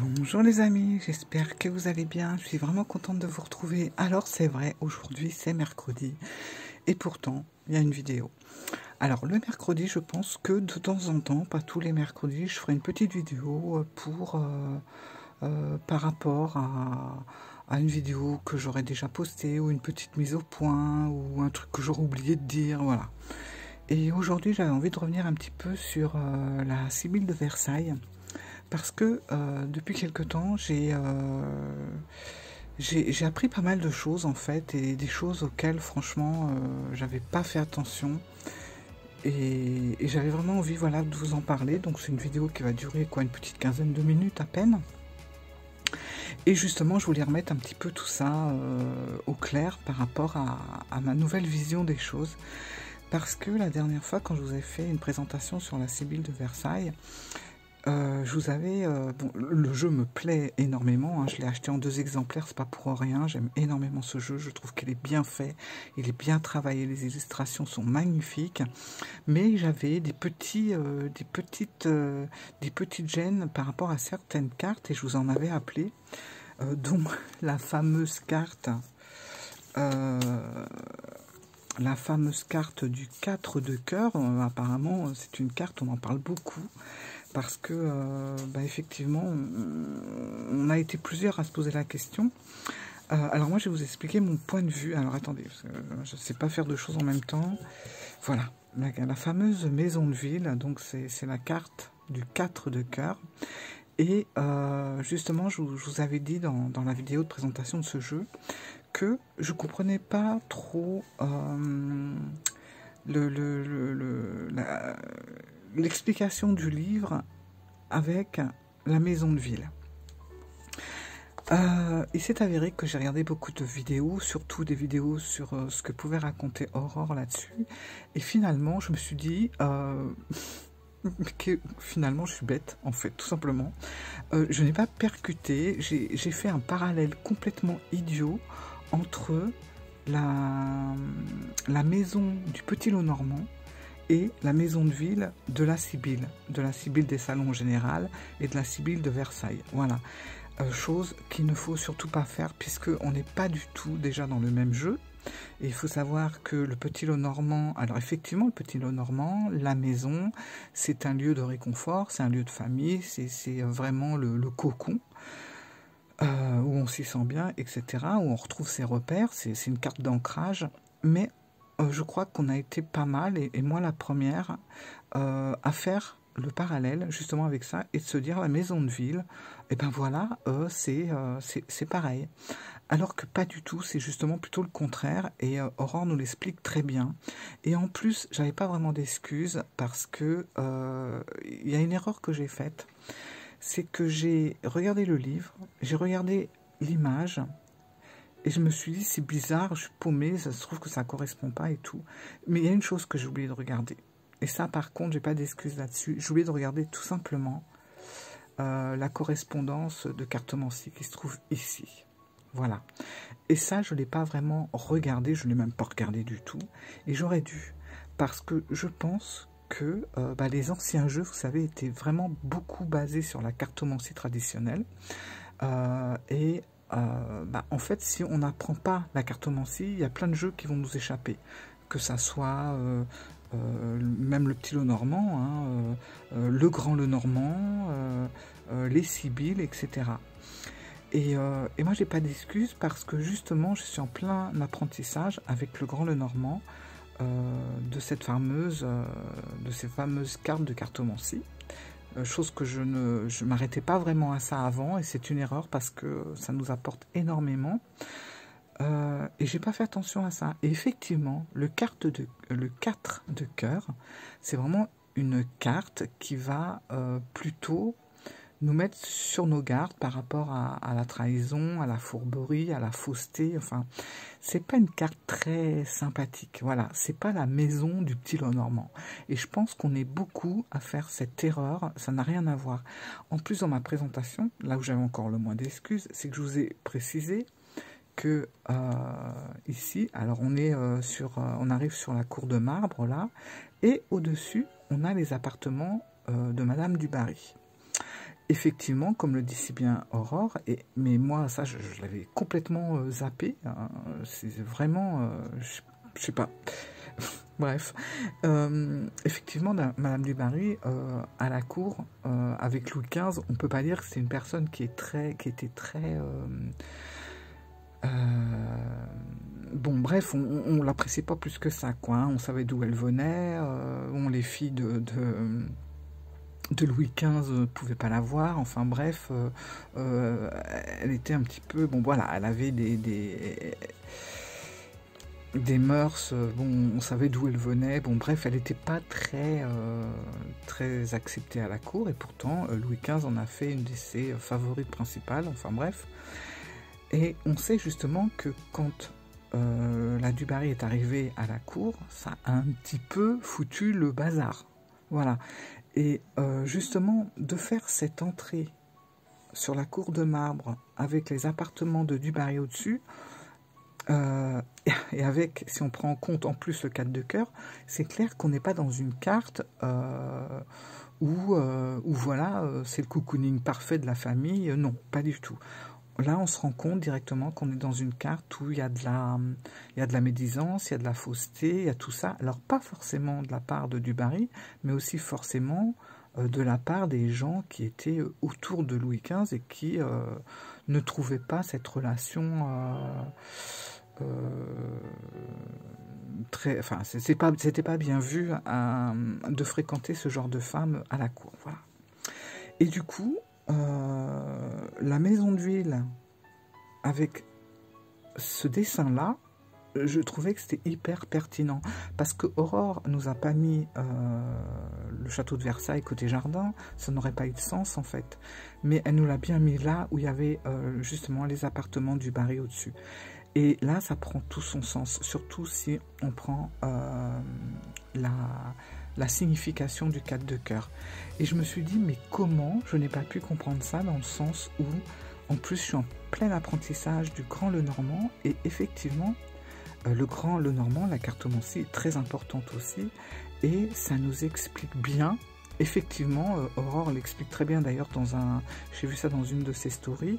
Bonjour les amis, j'espère que vous allez bien. Je suis vraiment contente de vous retrouver. Alors c'est vrai, aujourd'hui c'est mercredi et pourtant il y a une vidéo. Alors le mercredi, je pense que de temps en temps, pas tous les mercredis, je ferai une petite vidéo par rapport à une vidéo que j'aurais déjà postée ou une petite mise au point ou un truc que j'aurais oublié de dire, voilà. Et aujourd'hui j'avais envie de revenir un petit peu sur la Sibylle de Versailles. Parce que depuis quelque temps, j'ai appris pas mal de choses en fait, et des choses auxquelles franchement j'avais pas fait attention. Et j'avais vraiment envie, voilà, de vous en parler. Donc c'est une vidéo qui va durer quoi, une petite quinzaine de minutes à peine. Et justement, je voulais remettre un petit peu tout ça au clair par rapport à ma nouvelle vision des choses. Parce que la dernière fois, quand je vous ai fait une présentation sur la Sibylle de Versailles, je vous avais... bon, le jeu me plaît énormément, hein, je l'ai acheté en 2 exemplaires, c'est pas pour rien, j'aime énormément ce jeu, je trouve qu'il est bien fait, il est bien travaillé, les illustrations sont magnifiques, mais j'avais des petites gênes par rapport à certaines cartes, et je vous en avais appelé, dont la fameuse carte... du 4 de cœur, apparemment c'est une carte, on en parle beaucoup, parce que effectivement on a été plusieurs à se poser la question. Alors moi je vais vous expliquer mon point de vue. Alors attendez, parce que je ne sais pas faire deux choses en même temps. Voilà, la fameuse maison de ville, donc c'est la carte du 4 de cœur. Et justement je vous avais dit dans la vidéo de présentation de ce jeu que je comprenais pas trop l'explication du livre avec la maison de ville. Il s'est avéré que j'ai regardé beaucoup de vidéos, surtout des vidéos sur ce que pouvait raconter Aurore là-dessus, et finalement je me suis dit que finalement je suis bête en fait, tout simplement. Je n'ai pas percuté, j'ai fait un parallèle complètement idiot entre la maison du Petit Lenormand et la maison de ville de la Sibylle des salons en général et de la Sibylle de Versailles. Voilà, chose qu'il ne faut surtout pas faire puisque on n'est pas du tout déjà dans le même jeu. Et il faut savoir que le Petit Lenormand, alors effectivement le Petit Lenormand, la maison, c'est un lieu de réconfort, c'est un lieu de famille, c'est vraiment le cocon. Où on s'y sent bien, etc., où on retrouve ses repères, c'est une carte d'ancrage, mais je crois qu'on a été pas mal, et moi la première, à faire le parallèle justement avec ça, et de se dire la maison de ville, et ben voilà, c'est pareil. Alors que pas du tout, c'est justement plutôt le contraire, et Aurore nous l'explique très bien. Et en plus, j'avais pas vraiment d'excuses, parce que il y a une erreur que j'ai faite, c'est que j'ai regardé le livre, j'ai regardé l'image, et je me suis dit, c'est bizarre, je suis paumée, ça se trouve que ça ne correspond pas et tout. Mais il y a une chose que j'ai oublié de regarder. Et ça, par contre, j'ai pas d'excuse là-dessus. J'ai oublié de regarder tout simplement la correspondance de cartomancie qui se trouve ici. Voilà. Et ça, je ne l'ai pas vraiment regardé, je ne l'ai même pas regardé du tout. Et j'aurais dû, parce que je pense que les anciens jeux, vous savez, étaient vraiment beaucoup basés sur la cartomancie traditionnelle. En fait, si on n'apprend pas la cartomancie, il y a plein de jeux qui vont nous échapper. Que ça soit même le Petit Lenormand, hein, le Grand Lenormand, les Sibylles, etc. Et moi, j'ai pas d'excuses parce que justement, je suis en plein apprentissage avec le Grand Lenormand, de ces fameuses cartes de cartomancie, chose que je m'arrêtais pas vraiment à ça avant, et c'est une erreur parce que ça nous apporte énormément, et j'ai pas fait attention à ça. Et effectivement, le 4 de cœur, c'est vraiment une carte qui va plutôt nous mettre sur nos gardes par rapport à la trahison, à la fourberie, à la fausseté. Enfin, c'est pas une carte très sympathique. Voilà, c'est pas la maison du Petit Lenormand. Et je pense qu'on est beaucoup à faire cette erreur. Ça n'a rien à voir. En plus, dans ma présentation, là où j'avais encore le moins d'excuses, c'est que je vous ai précisé que ici, alors on est on arrive sur la cour de marbre là, et au-dessus, on a les appartements de Madame du Barry. effectivement, comme le dit si bien Aurore, mais moi, ça, je l'avais complètement zappé. Hein, c'est vraiment, je sais pas. Bref, effectivement, Madame du Barry, à la cour, avec Louis XV, on peut pas dire que c'est une personne qui était très bon, bref, on l'appréciait pas plus que ça, quoi. Hein. On savait d'où elle venait. Les filles de Louis XV ne pouvaient pas la voir. Enfin, bref, elle était un petit peu... Bon, voilà, elle avait des mœurs. Bon, on savait d'où elle venait. Bon, bref, elle n'était pas très acceptée à la cour. Et pourtant, Louis XV en a fait une de ses favorites principales. Enfin, bref. Et on sait justement que quand la du Barry est arrivée à la cour, ça a un petit peu foutu le bazar. Voilà. Et justement, de faire cette entrée sur la cour de marbre avec les appartements de du Barry au-dessus, et avec, si on prend en compte en plus le 4 de cœur, c'est clair qu'on n'est pas dans une carte où voilà, c'est le cocooning parfait de la famille. Non, pas du tout. Là, on se rend compte directement qu'on est dans une carte où il y a de la médisance, il y a de la fausseté, il y a tout ça. Alors, pas forcément de la part de du Barry, mais aussi forcément de la part des gens qui étaient autour de Louis XV et qui ne trouvaient pas cette relation très... Enfin, c'était pas bien vu de fréquenter ce genre de femme à la cour. Voilà. Et du coup... la maison d'huile avec ce dessin-là, je trouvais que c'était hyper pertinent parce que Aurore nous a pas mis le château de Versailles côté jardin, ça n'aurait pas eu de sens en fait, mais elle nous l'a bien mis là où il y avait justement les appartements du Barry au-dessus. Et là, ça prend tout son sens, surtout si on prend la signification du 4 de cœur. Et je me suis dit, mais comment je n'ai pas pu comprendre ça dans le sens où, en plus, je suis en plein apprentissage du Grand Lenormand, et effectivement, le Grand Lenormand, la cartomancie est très importante aussi, et ça nous explique bien. Effectivement, Aurore l'explique très bien d'ailleurs j'ai vu ça dans une de ses stories,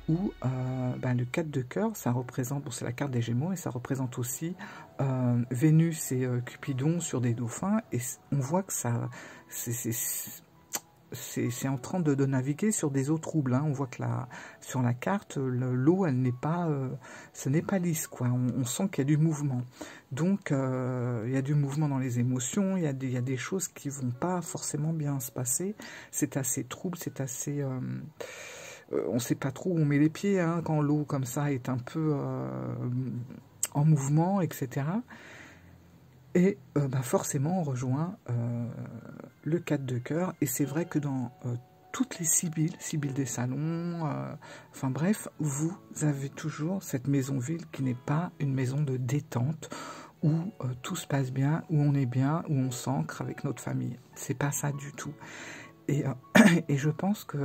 où le 4 de cœur, ça représente, bon, c'est la carte des Gémeaux, et ça représente aussi Vénus et Cupidon sur des dauphins, et on voit que ça, c'est en train de naviguer sur des eaux troubles. Hein. On voit que sur la carte, l'eau, elle n'est pas, ce n'est pas lisse, quoi. On sent qu'il y a du mouvement. Donc, il y a du mouvement dans les émotions. Il y a des choses qui vont pas forcément bien se passer. C'est assez trouble, c'est assez. On ne sait pas trop où on met les pieds hein, quand l'eau comme ça est un peu en mouvement, etc. Et forcément, on rejoint le 4 de cœur. Et c'est vrai que dans toutes les Sibylles des salons, enfin bref, vous avez toujours cette maison-ville qui n'est pas une maison de détente, où tout se passe bien, où on est bien, où on s'ancre avec notre famille. C'est pas ça du tout. Et je pense que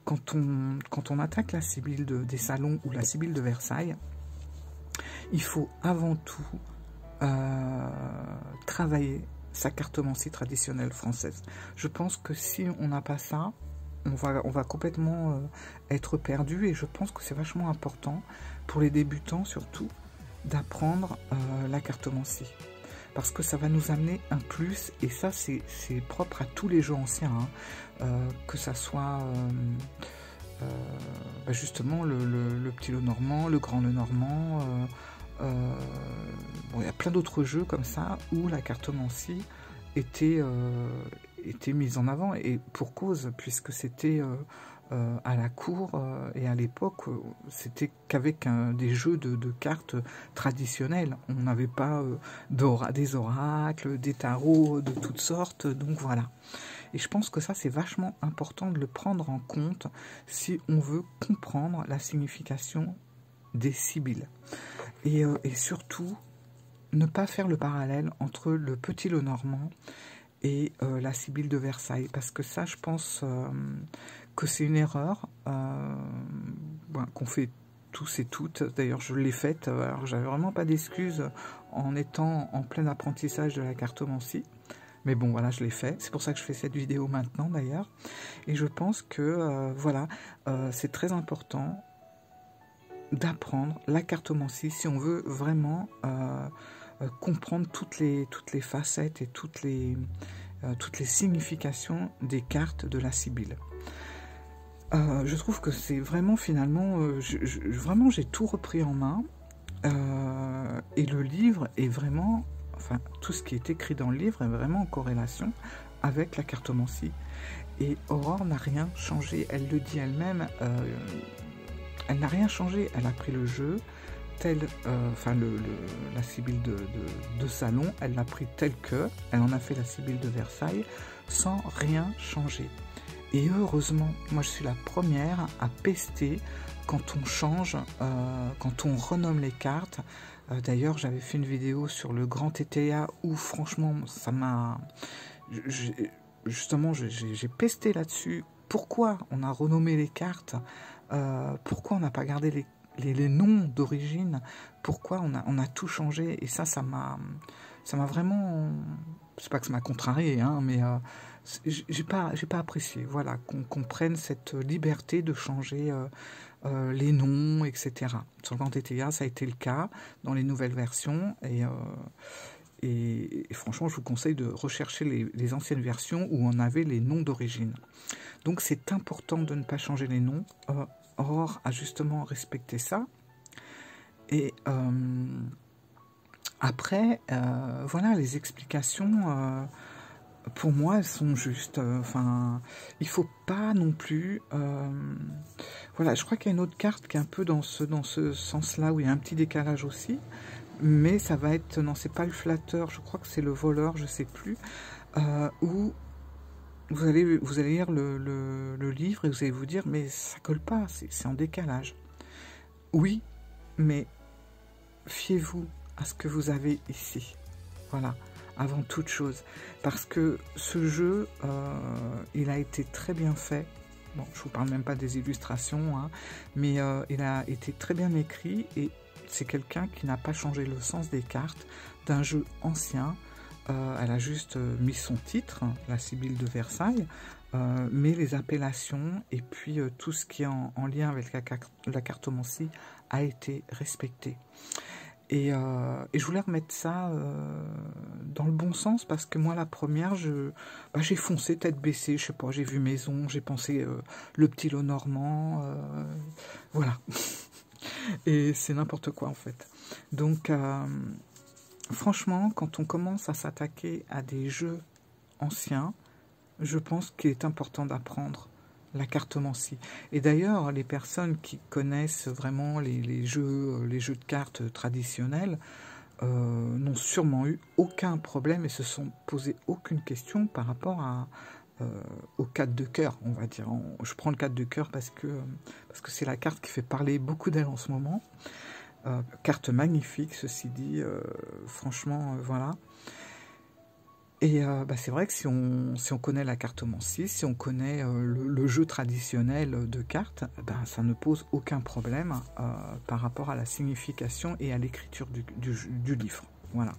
quand on attaque la Sibylle des salons ou la Sibylle de Versailles, il faut avant tout travailler sa cartomancie traditionnelle française. Je pense que si on n'a pas ça, on va complètement être perdu, et je pense que c'est vachement important pour les débutants surtout d'apprendre la cartomancie, parce que ça va nous amener un plus, et ça c'est propre à tous les jeux anciens, hein, que ça soit justement le petit Lenormand, le grand Lenormand, bon, il y a plein d'autres jeux comme ça où la cartomancie était mise en avant, et pour cause, puisque c'était à la cour et à l'époque, c'était qu'avec des jeux de cartes traditionnels. On n'avait pas des oracles, des tarots de toutes sortes, donc voilà. Et je pense que ça, c'est vachement important de le prendre en compte si on veut comprendre la signification des Sibylles. Et surtout, ne pas faire le parallèle entre le petit Lenormand et la Sibylle de Versailles, parce que ça, je pense que c'est une erreur qu'on fait tous et toutes. D'ailleurs, je l'ai faite, alors j'avais vraiment pas d'excuses en étant en plein apprentissage de la cartomancie, Mais bon, voilà, je l'ai fait. C'est pour ça que je fais cette vidéo maintenant, d'ailleurs. Et je pense que, voilà, c'est très important d'apprendre la cartomancie si on veut vraiment comprendre toutes les facettes et toutes les significations des cartes de la Sibylle. Je trouve que c'est vraiment finalement, vraiment j'ai tout repris en main et le livre est vraiment, enfin tout ce qui est écrit dans le livre est vraiment en corrélation avec la cartomancie. Et Aurore n'a rien changé, elle le dit elle-même, elle n'a rien changé, elle a pris le jeu tel, enfin la Sibylle de Salon, elle l'a pris tel que, elle en a fait la Sibylle de Versailles sans rien changer. Et heureusement, moi je suis la première à pester quand on change, quand on renomme les cartes. D'ailleurs, j'avais fait une vidéo sur le grand TTA où franchement, ça m'a... Justement, j'ai pesté là-dessus. Pourquoi on a renommé les cartes? Pourquoi on n'a pas gardé les noms d'origine? Pourquoi on a tout changé? Et ça m'a vraiment... C'est pas que ça m'a contrarié, hein, mais... j'ai pas apprécié, voilà, qu'on prenne cette liberté de changer les noms, etc. Sur le grand TTA, ça a été le cas dans les nouvelles versions, et franchement, je vous conseille de rechercher les anciennes versions où on avait les noms d'origine. Donc c'est important de ne pas changer les noms. Aurore a justement respecté ça. Et après, voilà, les explications... pour moi, elles sont justes. Enfin, il faut pas non plus... voilà, je crois qu'il y a une autre carte qui est un peu dans ce sens-là, où il y a un petit décalage aussi. Mais ça va être... Non, c'est pas le flatteur, je crois que c'est le voleur, je sais plus. Où vous allez lire le livre et vous allez vous dire, mais ça colle pas, c'est en décalage. Oui, mais fiez-vous à ce que vous avez ici. Voilà. Avant toute chose, parce que ce jeu, il a été très bien fait. Bon, je vous parle même pas des illustrations, hein, mais il a été très bien écrit, et c'est quelqu'un qui n'a pas changé le sens des cartes d'un jeu ancien. Elle a juste mis son titre, la Sibylle de Versailles, mais les appellations et puis tout ce qui est en lien avec la cartomancie a été respecté. Et je voulais remettre ça dans le bon sens, parce que moi, la première, j'ai foncé tête baissée, je sais pas, j'ai vu maison, j'ai pensé le petit lot normand, voilà. Et c'est n'importe quoi, en fait. Donc, franchement, quand on commence à s'attaquer à des jeux anciens, je pense qu'il est important d'apprendre la cartomancie. Et d'ailleurs, les personnes qui connaissent vraiment les jeux de cartes traditionnels n'ont sûrement eu aucun problème et se sont posé aucune question par rapport au 4 de cœur, on va dire. Je prends le 4 de cœur parce que c'est la carte qui fait parler beaucoup d'elle en ce moment. Carte magnifique, ceci dit, franchement, voilà. Et c'est vrai que si on connaît la cartomancie, si on connaît le jeu traditionnel de cartes, ça ne pose aucun problème par rapport à la signification et à l'écriture du livre. Voilà.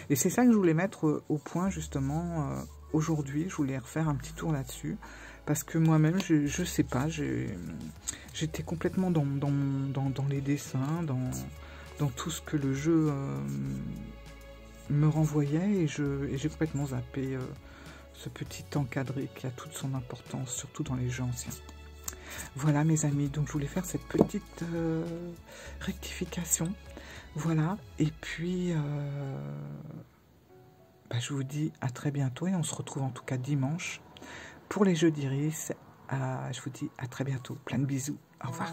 Et c'est ça que je voulais mettre au point justement aujourd'hui. Je voulais refaire un petit tour là-dessus, parce que moi-même, je sais pas, j'étais complètement dans les dessins, dans tout ce que le jeu... me renvoyait, et j'ai complètement zappé ce petit encadré qui a toute son importance, surtout dans les jeux anciens. Voilà mes amis, donc je voulais faire cette petite rectification. Voilà, et puis je vous dis à très bientôt, et on se retrouve en tout cas dimanche pour les jeux d'Iris. Je vous dis à très bientôt, plein de bisous, au revoir.